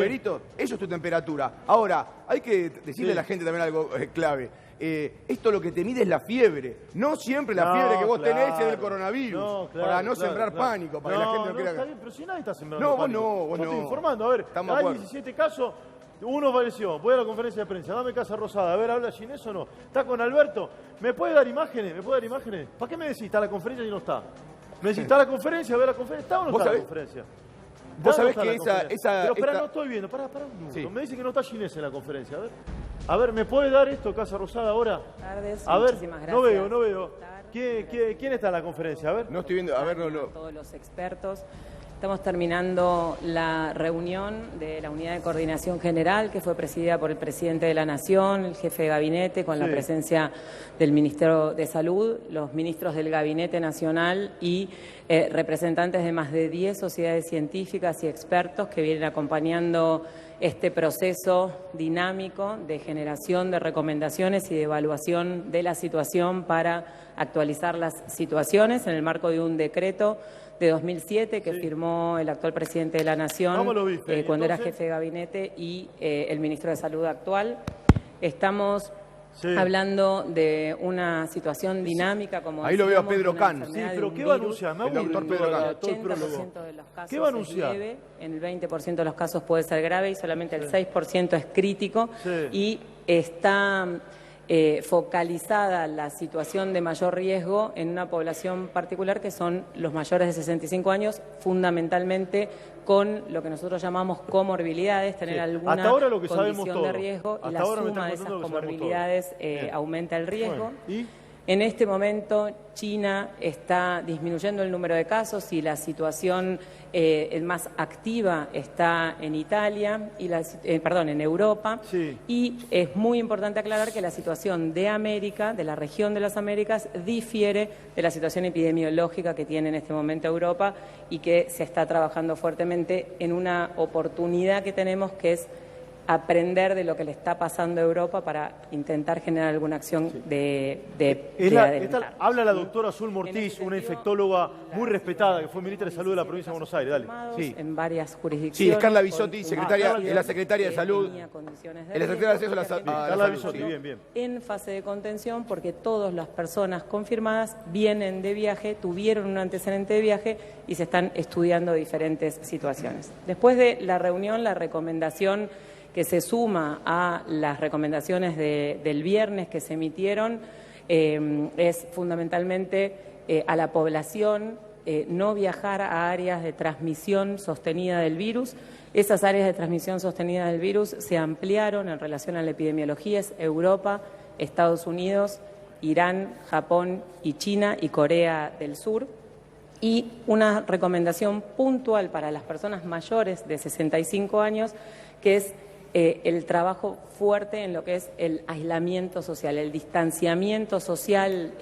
numeritos, eso es tu temperatura. Ahora, hay que decirle a la gente también algo clave. Esto lo que te mide es la fiebre. No siempre la fiebre que vos tenés es del coronavirus. Para no sembrar pánico, para que la gente no quiera... Está bien, pero si nadie está sembrando pánico. Vos no. Estoy informando, a ver, hay 17 casos... Uno apareció, voy a la conferencia de prensa, dame Casa Rosada, a ver, ¿habla Ginés o no? ¿Está con Alberto? ¿Me puede dar imágenes? ¿Para qué me decís, está la conferencia y no está? ¿Me decís, está la conferencia, a ver la conferencia? ¿Está o no está la conferencia? Vos sabés que Pero espera, no estoy viendo, pará un minuto. Sí. Me dice que no está Ginés en la conferencia, a ver, ¿me puede dar esto, Casa Rosada, ahora? Tardes, a ver, muchísimas gracias. No veo. ¿Quién está en la conferencia? A ver. No estoy viendo, a ver, Todos los expertos. Estamos terminando la reunión de la Unidad de Coordinación General, que fue presidida por el Presidente de la Nación, el Jefe de Gabinete, con la presencia del Ministro de Salud, los ministros del Gabinete Nacional y representantes de más de 10 sociedades científicas y expertos que vienen acompañando este proceso dinámico de generación de recomendaciones y de evaluación de la situación para actualizar las situaciones en el marco de un decreto de 2007 que firmó el actual Presidente de la Nación cuando era Jefe de Gabinete y el Ministro de Salud actual. Estamos hablando de una situación dinámica, como ahí lo veo a Pedro Can. Sí, pero ¿qué va a anunciar? El doctor Pedro Can. El 80% de los casos ¿Qué va a anunciar? es leve, en el 20% de los casos puede ser grave y solamente el 6% es crítico y está focalizada la situación de mayor riesgo en una población particular que son los mayores de 65 años, fundamentalmente con lo que nosotros llamamos comorbilidades, tener alguna hasta ahora lo que condición de riesgo y la suma de esas comorbilidades aumenta el riesgo. ¿Y? En este momento China está disminuyendo el número de casos y la situación más activa está en Italia, y en Europa. Y es muy importante aclarar que la situación de América, de la región de las Américas, difiere de la situación epidemiológica que tiene en este momento Europa y que se está trabajando fuertemente en una oportunidad que tenemos que es aprender de lo que le está pasando a Europa para intentar generar alguna acción de adelantar. Habla la doctora Azul Mortiz, una infectóloga muy respetada, que fue ministra de Salud de la provincia de Buenos Aires. Dale. En varias jurisdicciones. Sí, es Carla Bisotti, es la secretaria de Salud. Es la secretaria de Acceso a la Salud. Carla Bisotti, bien. En fase de contención, porque todas las personas confirmadas vienen de viaje, tuvieron un antecedente de viaje y se están estudiando diferentes situaciones. Después de la reunión, la recomendación que se suma a las recomendaciones del viernes que se emitieron es fundamentalmente a la población no viajar a áreas de transmisión sostenida del virus. Esas áreas de transmisión sostenida del virus se ampliaron en relación a la epidemiología, es Europa, Estados Unidos, Irán, Japón y China y Corea del Sur. Y una recomendación puntual para las personas mayores de 65 años, que es el trabajo fuerte en lo que es el aislamiento social, el distanciamiento social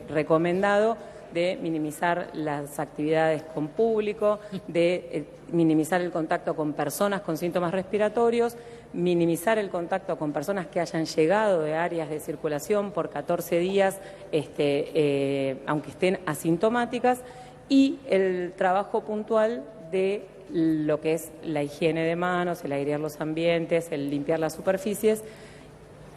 recomendado, de minimizar las actividades con público, de minimizar el contacto con personas con síntomas respiratorios, minimizar el contacto con personas que hayan llegado de áreas de circulación por 14 días, aunque estén asintomáticas, y el trabajo puntual de lo que es la higiene de manos, el airear los ambientes, el limpiar las superficies,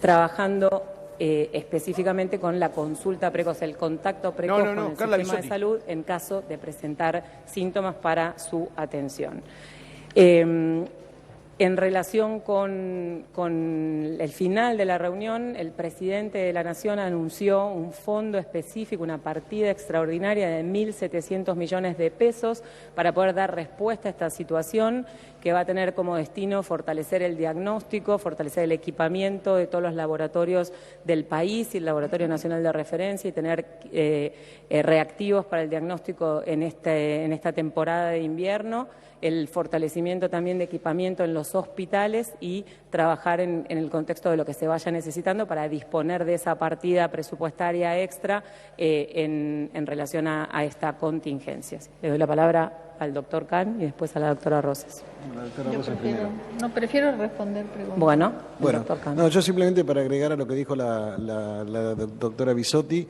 trabajando específicamente con la consulta precoz, el contacto precoz con el sistema de salud en caso de presentar síntomas para su atención. En relación con el final de la reunión, el Presidente de la Nación anunció un fondo específico, una partida extraordinaria de 1.700 millones de pesos para poder dar respuesta a esta situación, que va a tener como destino fortalecer el diagnóstico, fortalecer el equipamiento de todos los laboratorios del país y el Laboratorio Nacional de Referencia, y tener reactivos para el diagnóstico en esta temporada de invierno, el fortalecimiento también de equipamiento en los hospitales y trabajar en el contexto de lo que se vaya necesitando para disponer de esa partida presupuestaria extra en relación a esta contingencia. Le doy la palabra al doctor Can y después a la doctora Rosas. La doctora Rosas primero. Prefiero responder preguntas. Bueno, doctor Can. No, yo simplemente para agregar a lo que dijo la doctora Bisotti,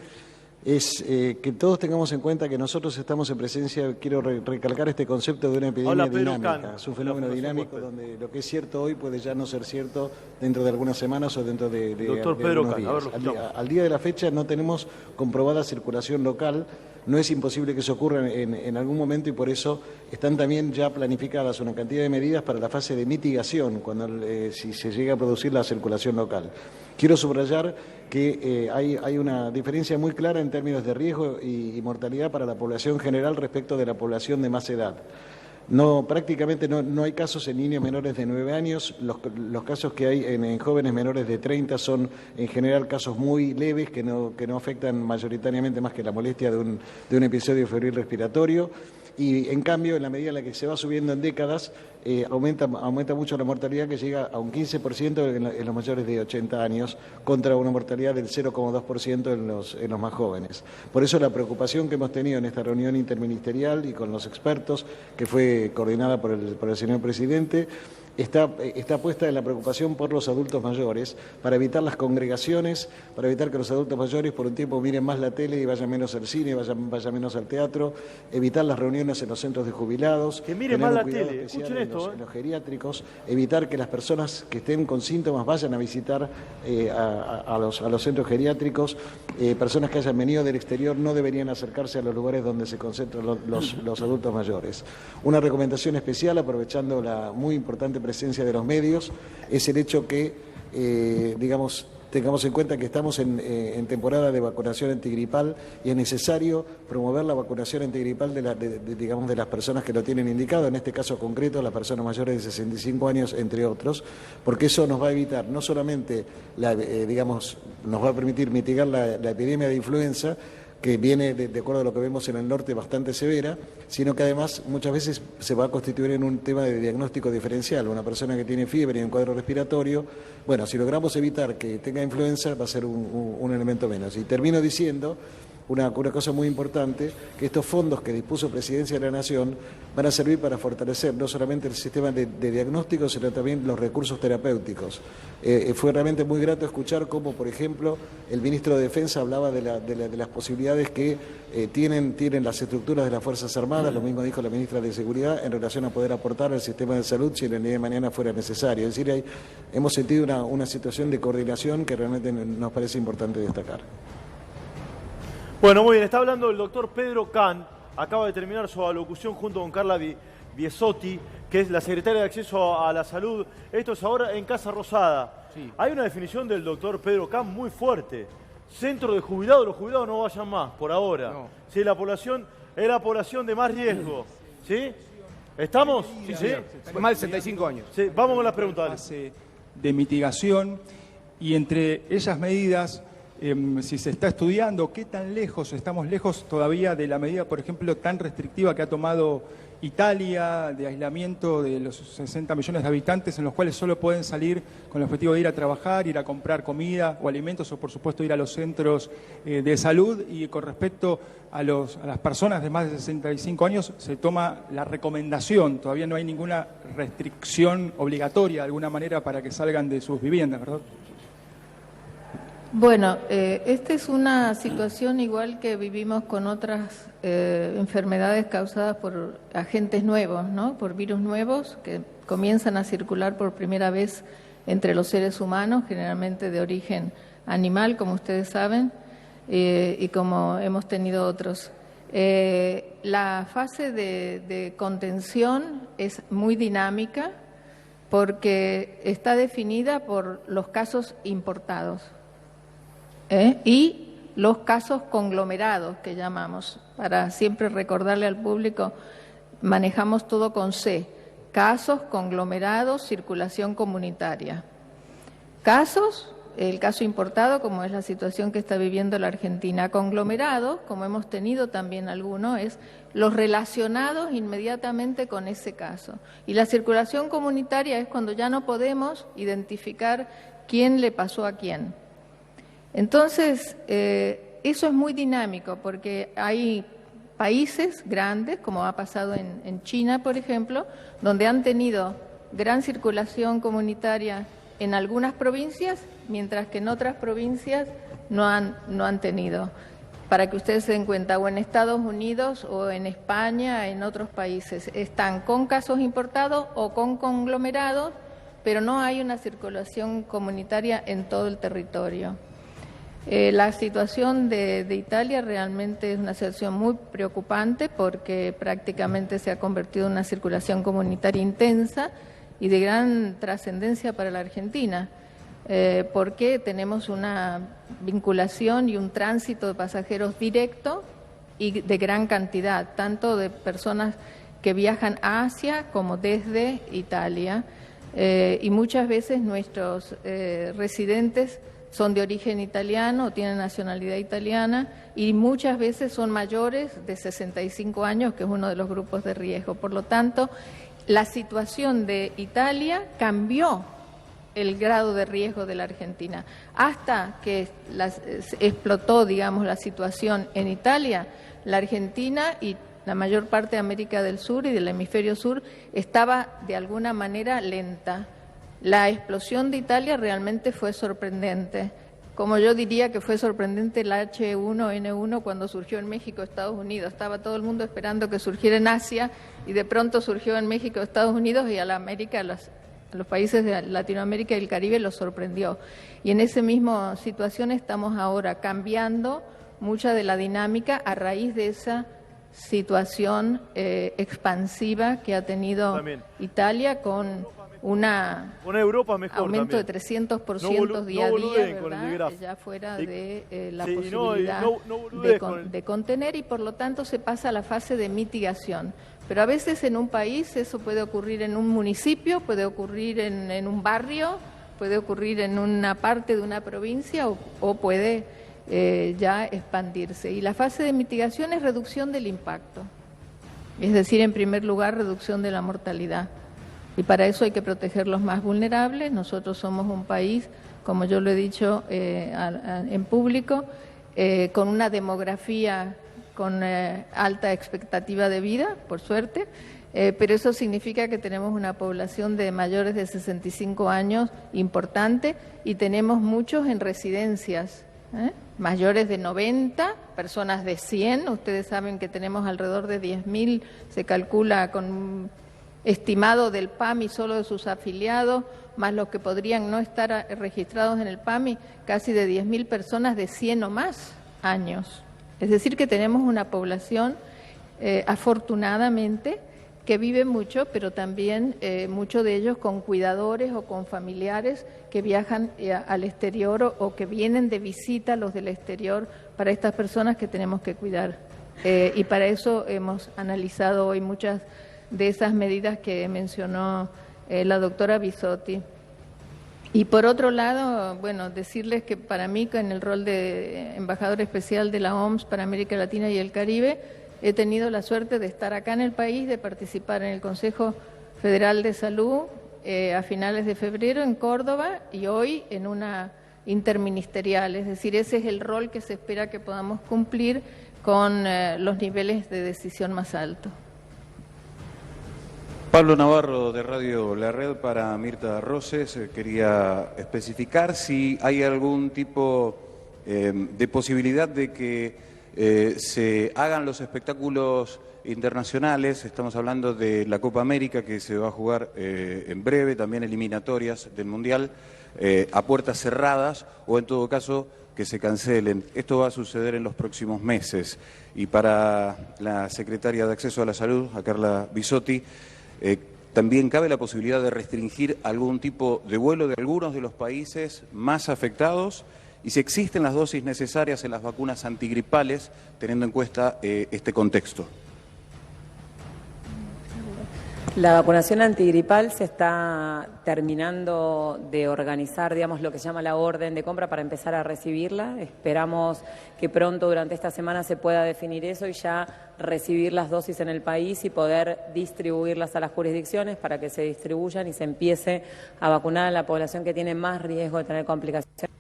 es que todos tengamos en cuenta que nosotros estamos en presencia, quiero recalcar este concepto de una epidemia dinámica, es un fenómeno dinámico donde lo que es cierto hoy puede ya no ser cierto dentro de algunas semanas o dentro de algunos días. Al día de la fecha no tenemos comprobada circulación local, no es imposible que eso ocurra en algún momento y por eso están también ya planificadas una cantidad de medidas para la fase de mitigación cuando si se llega a producir la circulación local. Quiero subrayar que hay una diferencia muy clara en términos de riesgo y mortalidad para la población general respecto de la población de más edad. Prácticamente no hay casos en niños menores de 9 años, los casos que hay en jóvenes menores de 30 son en general casos muy leves que no afectan mayoritariamente más que la molestia de un episodio febril respiratorio. Y en cambio, en la medida en la que se va subiendo en décadas, aumenta mucho la mortalidad, que llega a un 15% en los mayores de 80 años, contra una mortalidad del 0,2% en los más jóvenes. Por eso la preocupación que hemos tenido en esta reunión interministerial y con los expertos, que fue coordinada por el señor presidente, está puesta en la preocupación por los adultos mayores, para evitar las congregaciones, para evitar que los adultos mayores por un tiempo miren más la tele y vayan menos al cine, vayan menos al teatro, evitar las reuniones en los centros de jubilados, que miren más la tele, escuchen esto, en los geriátricos, evitar que las personas que estén con síntomas vayan a visitar a los centros geriátricos, personas que hayan venido del exterior no deberían acercarse a los lugares donde se concentran los adultos mayores. Una recomendación especial, aprovechando la muy importante presencia de los medios, es el hecho que, tengamos en cuenta que estamos en temporada de vacunación antigripal y es necesario promover la vacunación antigripal de las personas que lo tienen indicado, en este caso concreto las personas mayores de 65 años, entre otros, porque eso nos va a evitar no solamente, nos va a permitir mitigar la epidemia de influenza, que viene, de acuerdo a lo que vemos en el norte, bastante severa, sino que además muchas veces se va a constituir en un tema de diagnóstico diferencial. Una persona que tiene fiebre y un cuadro respiratorio, bueno, si logramos evitar que tenga influenza, va a ser un elemento menos. Y termino diciendo una cosa muy importante, que estos fondos que dispuso Presidencia de la Nación van a servir para fortalecer no solamente el sistema de diagnóstico, sino también los recursos terapéuticos. Fue realmente muy grato escuchar cómo, por ejemplo, el ministro de Defensa hablaba de las posibilidades que tienen las estructuras de las Fuerzas Armadas, lo mismo dijo la ministra de Seguridad, en relación a poder aportar al sistema de salud si en el día de mañana fuera necesario. Es decir, hemos sentido una situación de coordinación que realmente nos parece importante destacar. Bueno, muy bien, está hablando el doctor Pedro Kahn, acaba de terminar su alocución junto con Carla Biesotti, que es la secretaria de Acceso a la Salud. Esto es ahora en Casa Rosada. Sí. Hay una definición del doctor Pedro Kahn muy fuerte. Centro de jubilados, los jubilados no vayan más, por ahora. No. Sí, la población es la población de más riesgo. ¿Sí? ¿Estamos? Sí, sí. Más de 65 años. Sí, vamos con las preguntas. De mitigación y entre esas medidas... si se está estudiando, ¿qué tan lejos? Estamos lejos todavía de la medida, por ejemplo, tan restrictiva que ha tomado Italia, de aislamiento de los 60 millones de habitantes, en los cuales solo pueden salir con el objetivo de ir a trabajar, ir a comprar comida o alimentos, o por supuesto ir a los centros de salud. Y con respecto a las personas de más de 65 años, se toma la recomendación, todavía no hay ninguna restricción obligatoria de alguna manera para que salgan de sus viviendas, ¿verdad? Bueno, esta es una situación igual que vivimos con otras enfermedades causadas por agentes nuevos, ¿no? Por virus nuevos que comienzan a circular por primera vez entre los seres humanos, generalmente de origen animal, como ustedes saben, y como hemos tenido otros. La fase de contención es muy dinámica porque está definida por los casos importados. Y los casos conglomerados que llamamos, para siempre recordarle al público, manejamos todo con C, casos conglomerados, circulación comunitaria. Casos, el caso importado, como es la situación que está viviendo la Argentina, conglomerados, como hemos tenido también algunos, es los relacionados inmediatamente con ese caso. Y la circulación comunitaria es cuando ya no podemos identificar quién le pasó a quién. Entonces, eso es muy dinámico porque hay países grandes, como ha pasado en China, por ejemplo, donde han tenido gran circulación comunitaria en algunas provincias, mientras que en otras provincias no han tenido. para que ustedes se den cuenta, o en Estados Unidos o en España, en otros países, están con casos importados o con conglomerados, pero no hay una circulación comunitaria en todo el territorio. La situación de Italia realmente es una situación muy preocupante porque prácticamente se ha convertido en una circulación comunitaria intensa y de gran trascendencia para la Argentina, porque tenemos una vinculación y un tránsito de pasajeros directo y de gran cantidad, tanto de personas que viajan a Asia como desde Italia, y muchas veces nuestros residentes son de origen italiano, tienen nacionalidad italiana y muchas veces son mayores de 65 años, que es uno de los grupos de riesgo. Por lo tanto, la situación de Italia cambió el grado de riesgo de la Argentina. Hasta que explotó, digamos, la situación en Italia, la Argentina y la mayor parte de América del Sur y del hemisferio sur estaba de alguna manera lenta. La explosión de Italia realmente fue sorprendente. Como yo diría que fue sorprendente el H1N1 cuando surgió en México, Estados Unidos. Estaba todo el mundo esperando que surgiera en Asia y de pronto surgió en México, Estados Unidos y a la América, los países de Latinoamérica y el Caribe los sorprendió. Y en esa misma situación estamos ahora cambiando mucha de la dinámica a raíz de esa situación expansiva que ha tenido también Italia con una Europa mejor aumento también. de 300% día a día, ¿verdad? Ya fuera de la posibilidad de contener y por lo tanto se pasa a la fase de mitigación. Pero a veces en un país eso puede ocurrir en un municipio, puede ocurrir en un barrio, puede ocurrir en una parte de una provincia o puede ya expandirse. Y la fase de mitigación es reducción del impacto, es decir, en primer lugar, reducción de la mortalidad. Y para eso hay que proteger los más vulnerables. Nosotros somos un país, como yo lo he dicho en público, con una demografía con alta expectativa de vida, por suerte, pero eso significa que tenemos una población de mayores de 65 años importante y tenemos muchos en residencias, mayores de 90, personas de 100. Ustedes saben que tenemos alrededor de 10.000, se calcula con estimado del PAMI solo de sus afiliados, más los que podrían no estar registrados en el PAMI, casi de 10.000 personas de 100 o más años. Es decir, que tenemos una población, afortunadamente, que vive mucho, pero también muchos de ellos con cuidadores o con familiares que viajan al exterior o que vienen de visita a los del exterior, para estas personas que tenemos que cuidar. Y para eso hemos analizado hoy muchas de esas medidas que mencionó la doctora Bisotti. Y por otro lado, bueno, decirles que para mí, en el rol de embajador especial de la OMS para América Latina y el Caribe, he tenido la suerte de estar acá en el país, de participar en el Consejo Federal de Salud a finales de febrero en Córdoba y hoy en una interministerial. Es decir, ese es el rol que se espera que podamos cumplir con los niveles de decisión más altos. Pablo Navarro, de Radio La Red, para Mirta Roses. Quería especificar si hay algún tipo de posibilidad de que se hagan los espectáculos internacionales. Estamos hablando de la Copa América, que se va a jugar en breve, también eliminatorias del Mundial, a puertas cerradas, o en todo caso que se cancelen. Esto va a suceder en los próximos meses. Y para la secretaria de Acceso a la Salud, a Carla Bisotti, también cabe la posibilidad de restringir algún tipo de vuelo de algunos de los países más afectados y si existen las dosis necesarias en las vacunas antigripales, teniendo en cuenta este contexto. La vacunación antigripal se está terminando de organizar, digamos, lo que se llama la orden de compra para empezar a recibirla. Esperamos que pronto, durante esta semana, se pueda definir eso y ya recibir las dosis en el país y poder distribuirlas a las jurisdicciones para que se distribuyan y se empiece a vacunar a la población que tiene más riesgo de tener complicaciones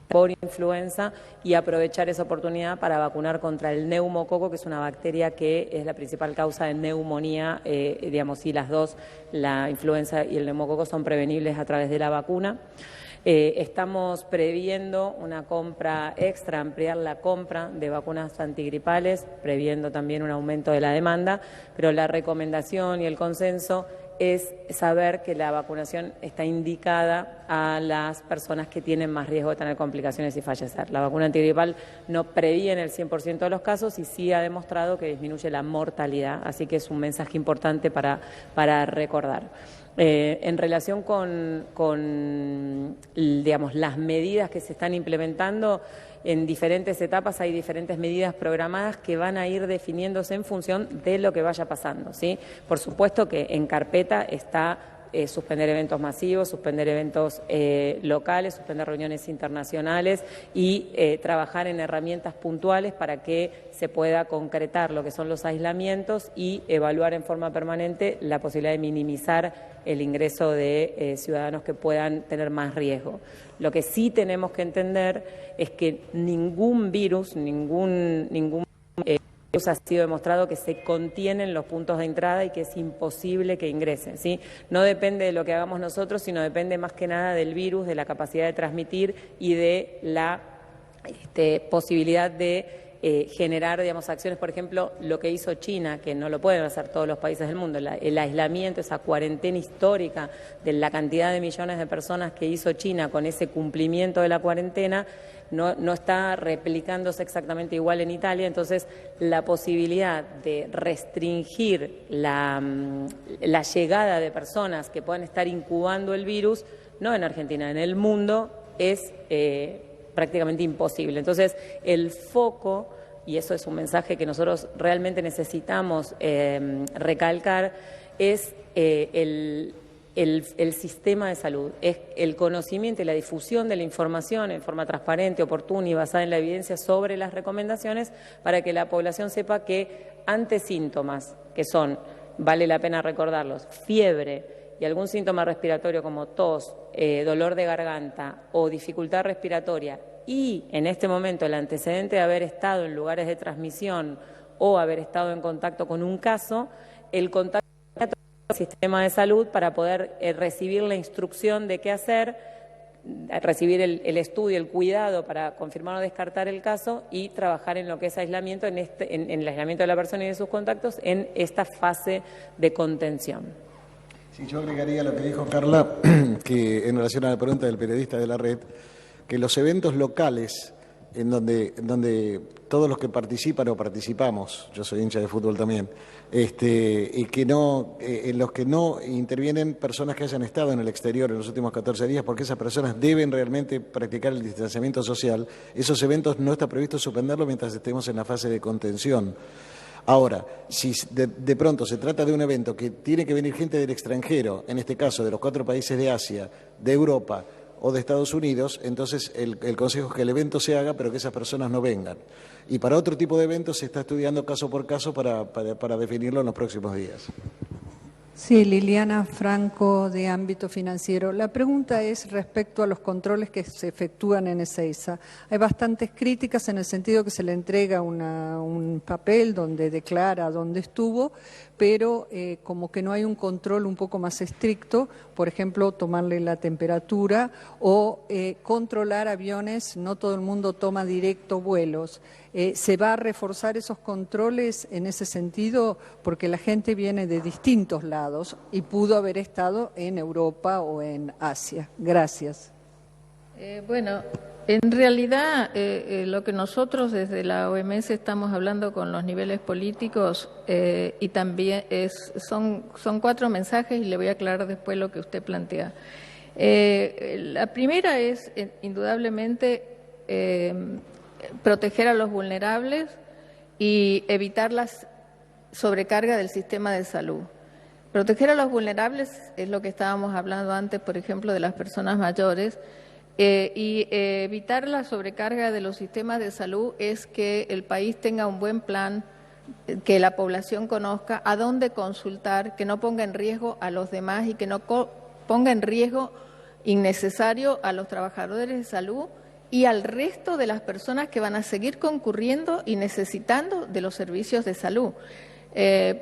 por influenza y aprovechar esa oportunidad para vacunar contra el neumococo, que es una bacteria que es la principal causa de neumonía, digamos, y las dos, la influenza y el neumococo, son prevenibles a través de la vacuna. Estamos previendo una compra extra, ampliar la compra de vacunas antigripales, previendo también un aumento de la demanda, pero la recomendación y el consenso es saber que la vacunación está indicada a las personas que tienen más riesgo de tener complicaciones y fallecer. La vacuna antigripal no previene el 100% de los casos y sí ha demostrado que disminuye la mortalidad, así que es un mensaje importante para recordar. En relación con digamos, las medidas que se están implementando, en diferentes etapas hay diferentes medidas programadas que van a ir definiéndose en función de lo que vaya pasando, ¿sí? Por supuesto que en carpeta está suspender eventos masivos, suspender eventos locales, suspender reuniones internacionales y trabajar en herramientas puntuales para que se pueda concretar lo que son los aislamientos y evaluar en forma permanente la posibilidad de minimizar el ingreso de ciudadanos que puedan tener más riesgo. Lo que sí tenemos que entender es que ningún virus, ningún ha sido demostrado que se contienen los puntos de entrada y que es imposible que ingresen, ¿sí? No depende de lo que hagamos nosotros, sino depende más que nada del virus, de la capacidad de transmitir y de la posibilidad de generar, digamos, acciones. Por ejemplo, lo que hizo China, que no lo pueden hacer todos los países del mundo, el aislamiento, esa cuarentena histórica de la cantidad de millones de personas que hizo China con ese cumplimiento de la cuarentena, no está replicándose exactamente igual en Italia. Entonces, la posibilidad de restringir la llegada de personas que puedan estar incubando el virus, no en Argentina, en el mundo, es prácticamente imposible. Entonces, el foco, y eso es un mensaje que nosotros realmente necesitamos recalcar, es el sistema de salud, es el conocimiento y la difusión de la información en forma transparente, oportuna y basada en la evidencia sobre las recomendaciones para que la población sepa que ante síntomas que son, vale la pena recordarlos, fiebre y algún síntoma respiratorio como tos, dolor de garganta o dificultad respiratoria y en este momento el antecedente de haber estado en lugares de transmisión o haber estado en contacto con un caso, el contacto al sistema de salud para poder recibir la instrucción de qué hacer, recibir el estudio, el cuidado para confirmar o descartar el caso y trabajar en lo que es aislamiento, en el aislamiento de la persona y de sus contactos en esta fase de contención. Sí, yo agregaría lo que dijo Carla, que en relación a la pregunta del periodista de la red, que los eventos locales en donde todos los que participan o participamos, yo soy hincha de fútbol también, y que no, en los que no intervienen personas que hayan estado en el exterior en los últimos 14 días, porque esas personas deben realmente practicar el distanciamiento social, esos eventos no está previsto suspenderlos mientras estemos en la fase de contención. Ahora, si de pronto se trata de un evento que tiene que venir gente del extranjero, en este caso de los 4 países de Asia, de Europa o de Estados Unidos, entonces el consejo es que el evento se haga, pero que esas personas no vengan. Y para otro tipo de eventos se está estudiando caso por caso para definirlo en los próximos días. Sí, Liliana Franco, de Ámbito Financiero. La pregunta es respecto a los controles que se efectúan en Ezeiza. Hay bastantes críticas en el sentido que se le entrega un papel donde declara dónde estuvo, pero como que no hay un control un poco más estricto, por ejemplo, tomarle la temperatura o controlar aviones. No todo el mundo toma directo vuelos. ¿Se va a reforzar esos controles en ese sentido? Porque la gente viene de distintos lados y pudo haber estado en Europa o en Asia. Gracias. Bueno, en realidad lo que nosotros desde la OMS estamos hablando con los niveles políticos y también son 4 mensajes y le voy a aclarar después lo que usted plantea. La primera es indudablemente proteger a los vulnerables y evitar la sobrecarga del sistema de salud. Proteger a los vulnerables es lo que estábamos hablando antes, por ejemplo, de las personas mayores, y evitar la sobrecarga de los sistemas de salud es que el país tenga un buen plan, que la población conozca a dónde consultar, que no ponga en riesgo a los demás y que no ponga en riesgo innecesario a los trabajadores de salud y al resto de las personas que van a seguir concurriendo y necesitando de los servicios de salud.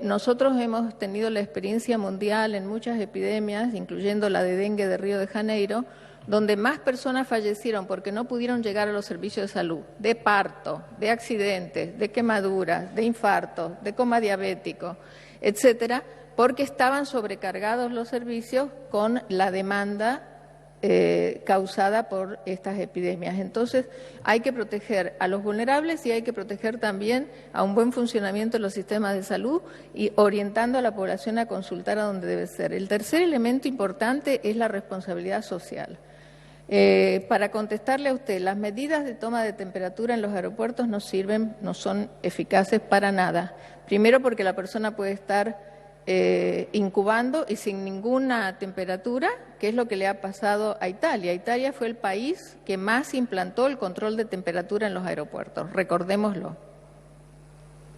Nosotros hemos tenido la experiencia mundial en muchas epidemias, incluyendo la de dengue de Río de Janeiro, donde más personas fallecieron porque no pudieron llegar a los servicios de salud, de parto, de accidentes, de quemaduras, de infartos, de coma diabético, etcétera, porque estaban sobrecargados los servicios con la demanda causada por estas epidemias. Entonces, hay que proteger a los vulnerables y hay que proteger también a un buen funcionamiento de los sistemas de salud y orientando a la población a consultar a donde debe ser. El tercer elemento importante es la responsabilidad social. Para contestarle a usted, las medidas de toma de temperatura en los aeropuertos no sirven, no son eficaces para nada. Primero porque la persona puede estar incubando y sin ninguna temperatura, que es lo que le ha pasado a Italia. Italia fue el país que más implantó el control de temperatura en los aeropuertos, recordémoslo.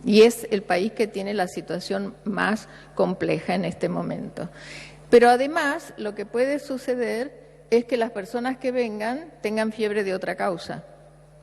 Y es el país que tiene la situación más compleja en este momento. Pero además, lo que puede suceder es que las personas que vengan tengan fiebre de otra causa.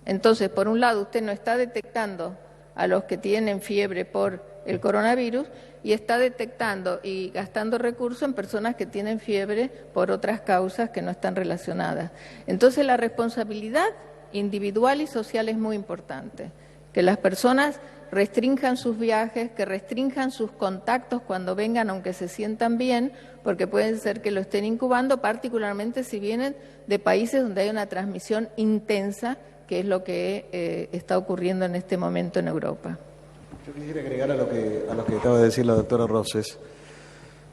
Entonces, por un lado, usted no está detectando a los que tienen fiebre por el coronavirus y está detectando y gastando recursos en personas que tienen fiebre por otras causas que no están relacionadas. Entonces, la responsabilidad individual y social es muy importante. Que las personas restrinjan sus viajes, que restrinjan sus contactos cuando vengan, aunque se sientan bien, porque puede ser que lo estén incubando, particularmente si vienen de países donde hay una transmisión intensa, que es lo que está ocurriendo en este momento en Europa. Yo quisiera agregar a lo que acaba de decir la doctora Roses,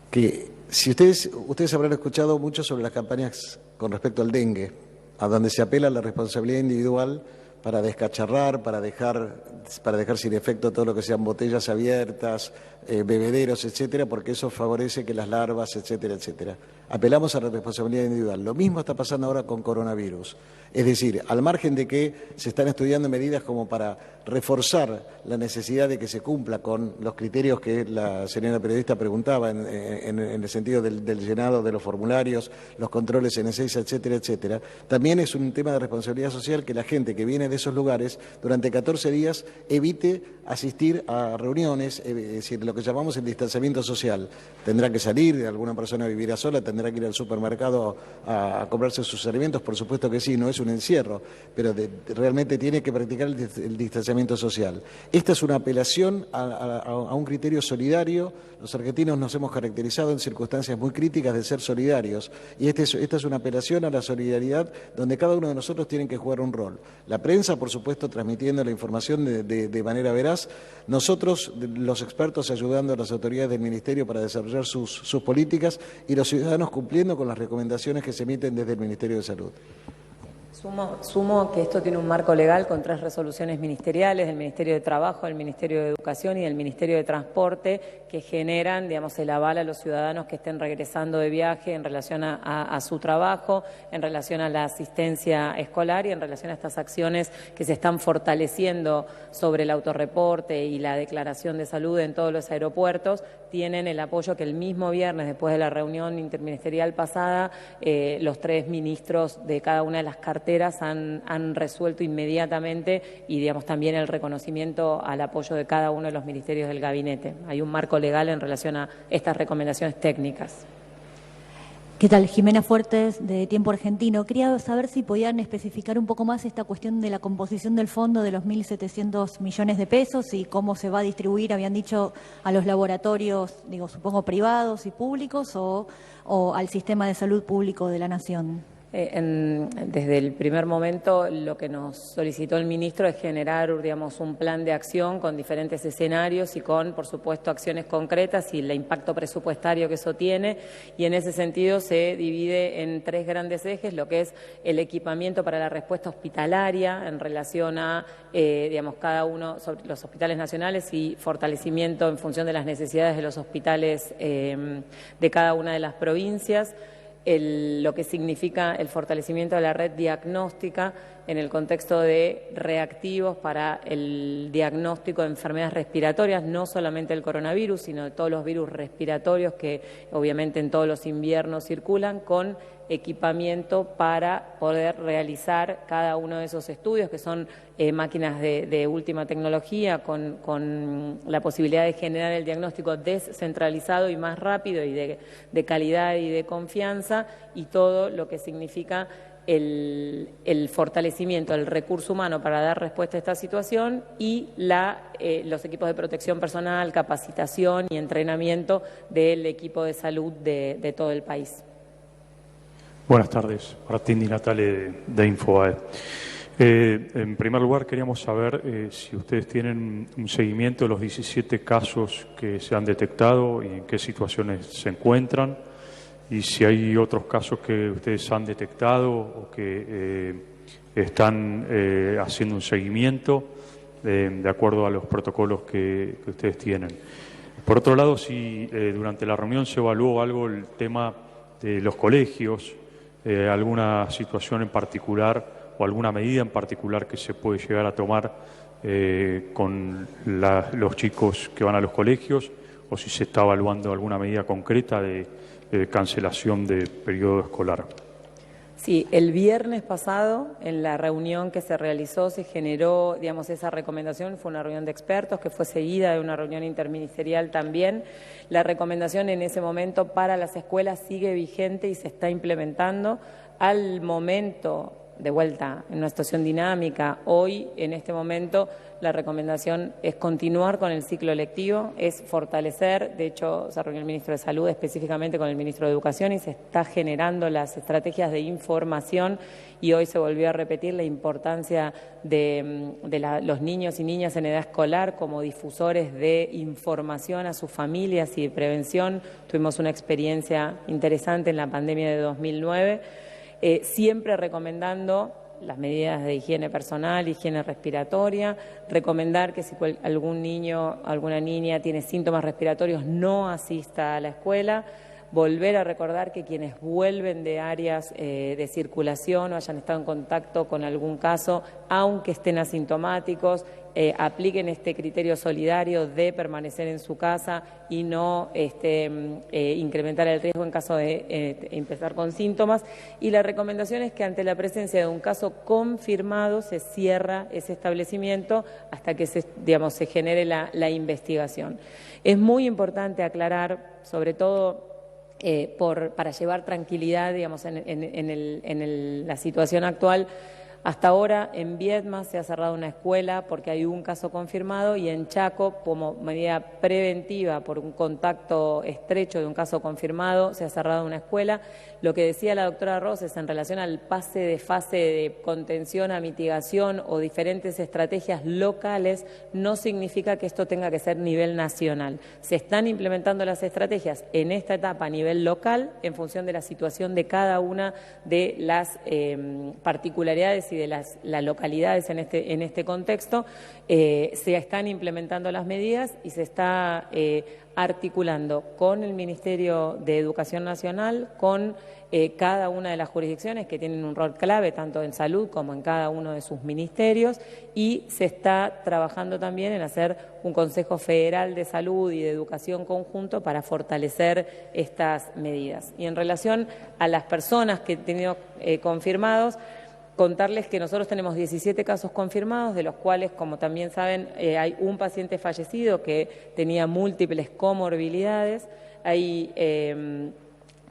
que si ustedes habrán escuchado mucho sobre las campañas con respecto al dengue, a donde se apela a la responsabilidad individual para descacharrar, para dejar sin efecto todo lo que sean botellas abiertas, bebederos, etcétera, porque eso favorece que las larvas, etcétera, etcétera. Apelamos a la responsabilidad individual. Lo mismo está pasando ahora con coronavirus. Es decir, al margen de que se están estudiando medidas como para reforzar la necesidad de que se cumpla con los criterios que la señora periodista preguntaba en el sentido del llenado de los formularios, los controles en Ezeiza, etcétera, etcétera, también es un tema de responsabilidad social que la gente que viene de esos lugares durante 14 días evite asistir a reuniones, es decir, lo que llamamos el distanciamiento social. Tendrá que salir, alguna persona vivirá sola, tendrá que ir al supermercado a comprarse sus alimentos, por supuesto que sí, no es un encierro, pero realmente tiene que practicar el distanciamiento social. Esta es una apelación a un criterio solidario. Los argentinos nos hemos caracterizado en circunstancias muy críticas de ser solidarios y esta es una apelación a la solidaridad donde cada uno de nosotros tiene que jugar un rol. La prensa, por supuesto, transmitiendo la información de manera veraz, nosotros, los expertos, ayudando a las autoridades del Ministerio para desarrollar sus políticas y los ciudadanos cumpliendo con las recomendaciones que se emiten desde el Ministerio de Salud. Sumo que esto tiene un marco legal con 3 resoluciones ministeriales del Ministerio de Trabajo, del Ministerio de Educación y del Ministerio de Transporte que generan, digamos, el aval a los ciudadanos que estén regresando de viaje en relación a su trabajo, en relación a la asistencia escolar y en relación a estas acciones que se están fortaleciendo sobre el autorreporte y la declaración de salud en todos los aeropuertos. Tienen el apoyo que el mismo viernes, después de la reunión interministerial pasada, los 3 ministros de cada una de las carteras han resuelto inmediatamente y, digamos, también el reconocimiento al apoyo de cada uno de los ministerios del gabinete. Hay un marco legal en relación a estas recomendaciones técnicas. ¿Qué tal? Jimena Fuertes, de Tiempo Argentino. Quería saber si podían especificar un poco más esta cuestión de la composición del fondo de los 1.700 millones de pesos y cómo se va a distribuir, habían dicho, a los laboratorios, digo, supongo privados y públicos o al sistema de salud público de la Nación. Desde el primer momento lo que nos solicitó el ministro es generar, digamos, un plan de acción con diferentes escenarios y con, por supuesto, acciones concretas y el impacto presupuestario que eso tiene, y en ese sentido se divide en 3 grandes ejes, lo que es el equipamiento para la respuesta hospitalaria en relación a, digamos, cada uno sobre los hospitales nacionales y fortalecimiento en función de las necesidades de los hospitales de cada una de las provincias. Lo que significa el fortalecimiento de la red diagnóstica en el contexto de reactivos para el diagnóstico de enfermedades respiratorias, no solamente el coronavirus, sino de todos los virus respiratorios que obviamente en todos los inviernos circulan, con equipamiento para poder realizar cada uno de esos estudios, que son máquinas de última tecnología con la posibilidad de generar el diagnóstico descentralizado y más rápido y de calidad y de confianza, y todo lo que significa el fortalecimiento del recurso humano para dar respuesta a esta situación y los equipos de protección personal, capacitación y entrenamiento del equipo de salud de todo el país. Buenas tardes, Martín Di Natale de Infobae. En primer lugar, queríamos saber si ustedes tienen un seguimiento de los 17 casos que se han detectado y en qué situaciones se encuentran, y si hay otros casos que ustedes han detectado o que están haciendo un seguimiento de acuerdo a los protocolos que ustedes tienen. Por otro lado, si durante la reunión se evaluó algo el tema de los colegios, alguna situación en particular o alguna medida en particular que se puede llegar a tomar con los chicos que van a los colegios, o si se está evaluando alguna medida concreta de cancelación de periodo escolar. Sí, el viernes pasado, en la reunión que se realizó, se generó, digamos, esa recomendación, fue una reunión de expertos que fue seguida de una reunión interministerial también. La recomendación en ese momento para las escuelas sigue vigente y se está implementando. Al momento, de vuelta, en una situación dinámica, hoy, en este momento, la recomendación es continuar con el ciclo lectivo, es fortalecer. De hecho, se reunió el ministro de Salud específicamente con el ministro de Educación y se está generando las estrategias de información, y hoy se volvió a repetir la importancia de los niños y niñas en edad escolar como difusores de información a sus familias y de prevención. Tuvimos una experiencia interesante en la pandemia de 2009, siempre recomendando las medidas de higiene personal, higiene respiratoria, recomendar que si algún niño, alguna niña tiene síntomas respiratorios no asista a la escuela, volver a recordar que quienes vuelven de áreas de circulación o hayan estado en contacto con algún caso, aunque estén asintomáticos, apliquen este criterio solidario de permanecer en su casa y no incrementar el riesgo en caso de empezar con síntomas. Y la recomendación es que ante la presencia de un caso confirmado se cierra ese establecimiento hasta que se genere la investigación. Es muy importante aclarar, sobre todo para llevar tranquilidad, digamos, en la situación actual. Hasta ahora en Viedma se ha cerrado una escuela porque hay un caso confirmado, y en Chaco, como medida preventiva por un contacto estrecho de un caso confirmado, se ha cerrado una escuela. Lo que decía la doctora Roses en relación al pase de fase de contención a mitigación o diferentes estrategias locales no significa que esto tenga que ser nivel nacional. Se están implementando las estrategias en esta etapa a nivel local en función de la situación de cada una de las particularidades y de las localidades en este contexto. Se están implementando las medidas y se está articulando con el Ministerio de Educación Nacional, con cada una de las jurisdicciones que tienen un rol clave, tanto en salud como en cada uno de sus ministerios, y se está trabajando también en hacer un Consejo Federal de Salud y de Educación conjunto para fortalecer estas medidas. Y en relación a las personas que han tenido confirmados, contarles que nosotros tenemos 17 casos confirmados, de los cuales, como también saben, hay un paciente fallecido que tenía múltiples comorbilidades. Hay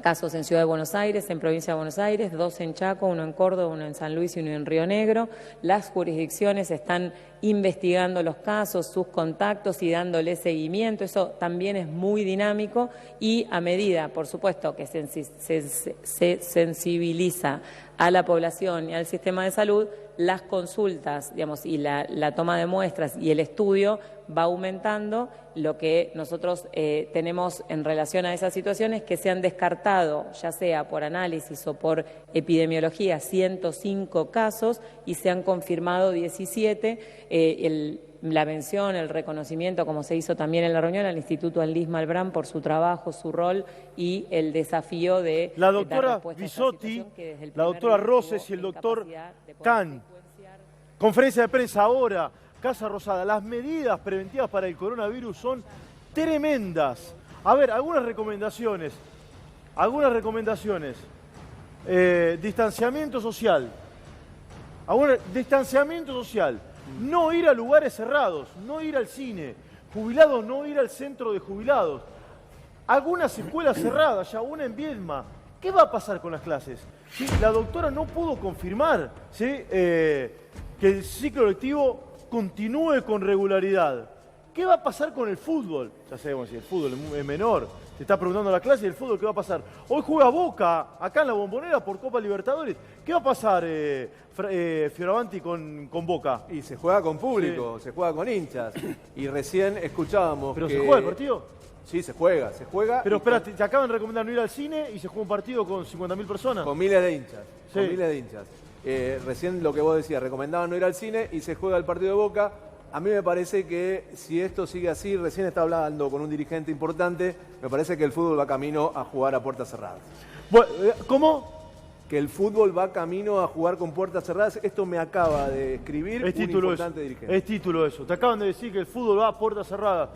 casos en Ciudad de Buenos Aires, en Provincia de Buenos Aires, 2 en Chaco, 1 en Córdoba, 1 en San Luis y 1 en Río Negro. Las jurisdicciones están investigando los casos, sus contactos y dándole seguimiento. Eso también es muy dinámico, y a medida, por supuesto, que se sensibiliza a la población y al sistema de salud, las consultas, digamos, y la toma de muestras y el estudio va aumentando. Lo que nosotros tenemos en relación a esas situaciones, que se han descartado, ya sea por análisis o por epidemiología, 105 casos y se han confirmado 17. La mención, el reconocimiento, como se hizo también en la reunión, al Instituto Alís Malbrán por su trabajo, su rol y el desafío de la doctora Bisotti, la doctora Roses y el doctor Can. Conferencia de prensa ahora, Casa Rosada. Las medidas preventivas para el coronavirus son tremendas. A ver, algunas recomendaciones. distanciamiento social. Ahora, distanciamiento social. No ir a lugares cerrados, no ir al cine. Jubilados, no ir al centro de jubilados. Algunas escuelas cerradas, ya una en Viedma. ¿Qué va a pasar con las clases? ¿Sí? La doctora no pudo confirmar, ¿sí? Que el ciclo lectivo continúe con regularidad. ¿Qué va a pasar con el fútbol? Ya sabemos si el fútbol es menor. Te está preguntando la clase y el fútbol, ¿qué va a pasar? Hoy juega Boca, acá en la Bombonera, por Copa Libertadores. ¿Qué va a pasar, Fioravanti, con Boca? Y se juega con público, sí. Se juega con hinchas. Y recién escuchábamos ¿Pero se juega el partido? Sí, se juega. Pero espera, te acaban de recomendar no ir al cine y se juega un partido con 50.000 personas. Con miles de hinchas. Sí. Con miles de hinchas. Recién lo que vos decías, recomendaban no ir al cine y se juega el partido de Boca. A mí me parece que si esto sigue así, recién estaba hablando con un dirigente importante, me parece que el fútbol va camino a jugar a puertas cerradas. ¿Cómo? Que el fútbol va camino a jugar con puertas cerradas. Esto me acaba de escribir un importante dirigente. Es título eso. Te acaban de decir que el fútbol va a puertas cerradas.